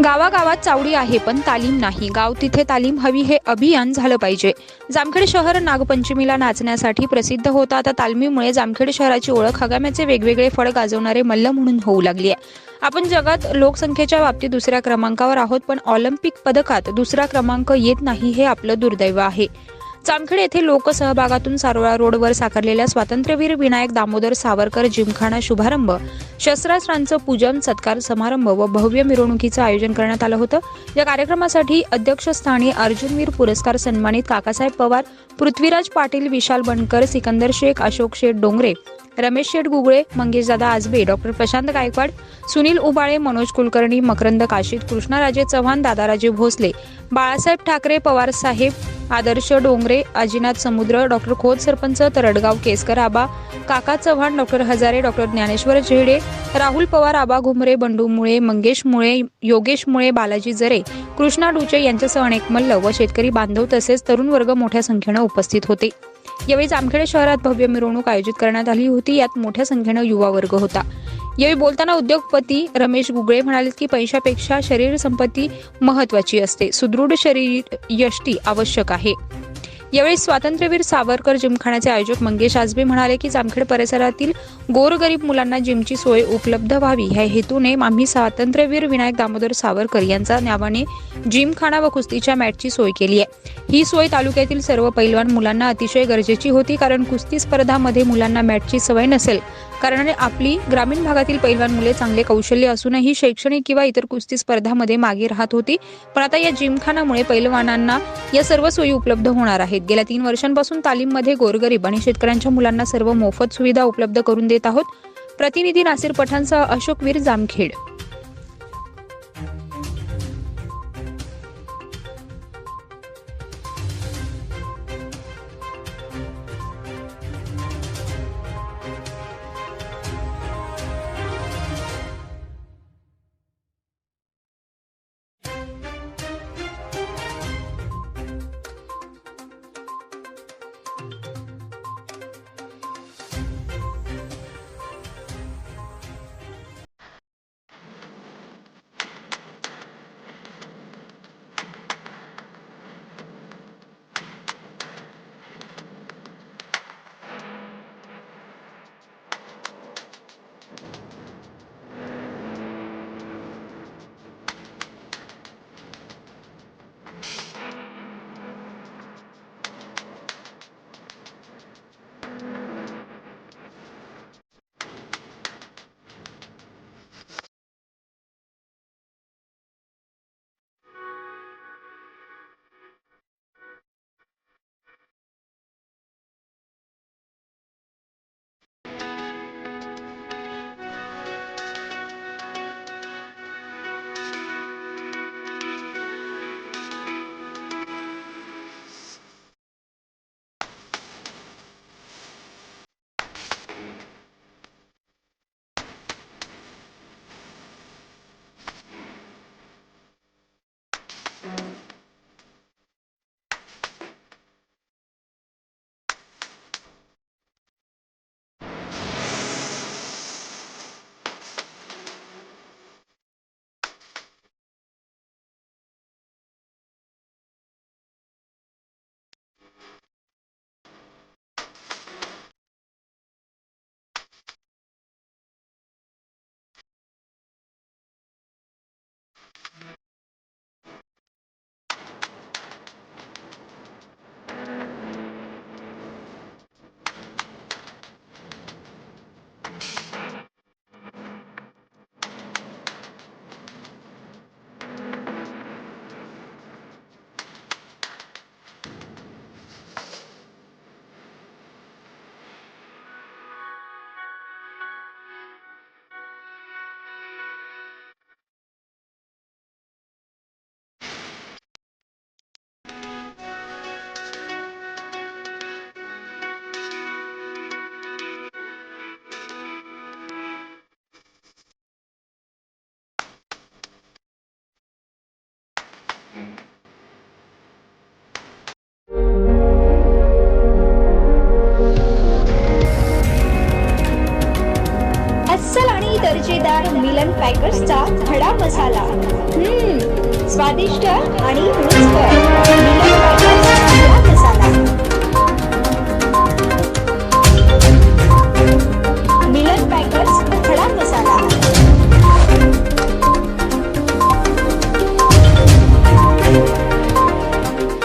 गावागावात चावडी आहे पण तालीम नाही. गाव तिथे तालीम हवी हे अभियान झालं पाहिजे. जामखेड शहर नागपंचमीला नाचण्यासाठी प्रसिद्ध होतं. आता तालमीमुळे जामखेड शहराची ओळख हगाम्याचे वेगवेगळे फळ गाजवणारे मल्ल म्हणून होऊ लागली आहे. आपण जगात लोकसंख्येच्या बाबतीत दुसऱ्या क्रमांकावर आहोत, पण ऑलिम्पिक पदकात दुसरा क्रमांक येत नाही हे आपलं दुर्दैव आहे. जामखेड येथे लोकसहभागातून सारोळा रोडवर साकारलेल्या स्वातंत्र्यवीर विनायक दामोदर सावरकर जिमखाना शुभारंभ, शस्त्रास्त्रांचं पूजन, सत्कार समारंभ व भव्य मिरवणुकीचं आयोजन करण्यात आलं होतं. या कार्यक्रमासाठी अध्यक्षस्थानी अर्जुनवीर पुरस्कार सन्मानित काकासाहेब पवार, पृथ्वीराज पाटील, विशाल बनकर, सिकंदर शेख, अशोक शेठ डोंगरे, रमेश शेठ गुगळे, मंगेशदादा आजबे, डॉक्टर प्रशांत गायकवाड, सुनील उबाळे, मनोज कुलकर्णी, मकरंद काशीद, कृष्णाराजे चव्हाण, दादाराजे भोसले, बाळासाहेब ठाकरे, पवार साहेब, आदर्श डोंगरे, अजिनाथ समुद्र, डॉक्टर खोत सरपंच, तरडगाव केसकर आबा, काका चव्हाण, डॉक्टर हजारे, डॉक्टर ज्ञानेश्वर झेडे, राहुल पवार, आबा घुमरे, बंडू मुळे, मंगेश मुळे, योगेश मुळे, बालाजी जरे, कृष्णा डुचे यांच्यासह अनेक मल्ल व शेतकरी बांधव तसेच तरुण वर्ग मोठ्या संख्येनं उपस्थित होते. यावेळी जामखेड शहरात भव्य मिरवणूक आयोजित करण्यात आली होती. यात मोठ्या संख्येनं युवा वर्ग होता. यावेळी बोलताना उद्योगपती रमेश गुगळे म्हणाले की पैशापेक्षा शरीर संपत्ती महत्त्वाची असते. सुदृढ शरीर यष्टी आवश्यक आहे. यावेळी स्वातंत्र्यवीर सावरकर जिमखान्याचे आयोजक मंगेश आजबे म्हणाले की जामखेड परिसरातील गोरगरीब मुलांना जिमची सोय उपलब्ध व्हावी ह्या हेतूने आम्ही स्वातंत्र्यवीर विनायक दामोदर सावरकर यांच्या नावाने जिमखाना व कुस्तीच्या मॅटची सोय केली आहे. ही सोय तालुक्यातील सर्व पैलवान मुलांना अतिशय गरजेची होती, कारण कुस्ती स्पर्धामध्ये मुलांना मॅटची सवय नसेल. कारण आपली ग्रामीण भागातील पैलवान मुले चांगले कौशल्य असूनही शैक्षणिक किंवा इतर कुस्ती स्पर्धामध्ये मागे राहत होती, पण आता या जिमखानामुळे पैलवानांना या सर्व सोयी उपलब्ध होणार आहेत. गेल्या 3 वर्षांपासून तालीममध्ये गोरगरीब आणि शेतकऱ्यांच्या मुलांना सर्व मोफत सुविधा उपलब्ध करून देत आहोत. प्रतिनिधी नासिर पठाणसह अशोक वीर, जामखेड. मिलन पॅकर्सचा खडा मसाला. स्वादिष्ट आणि रुचकर मिलन पॅकर्स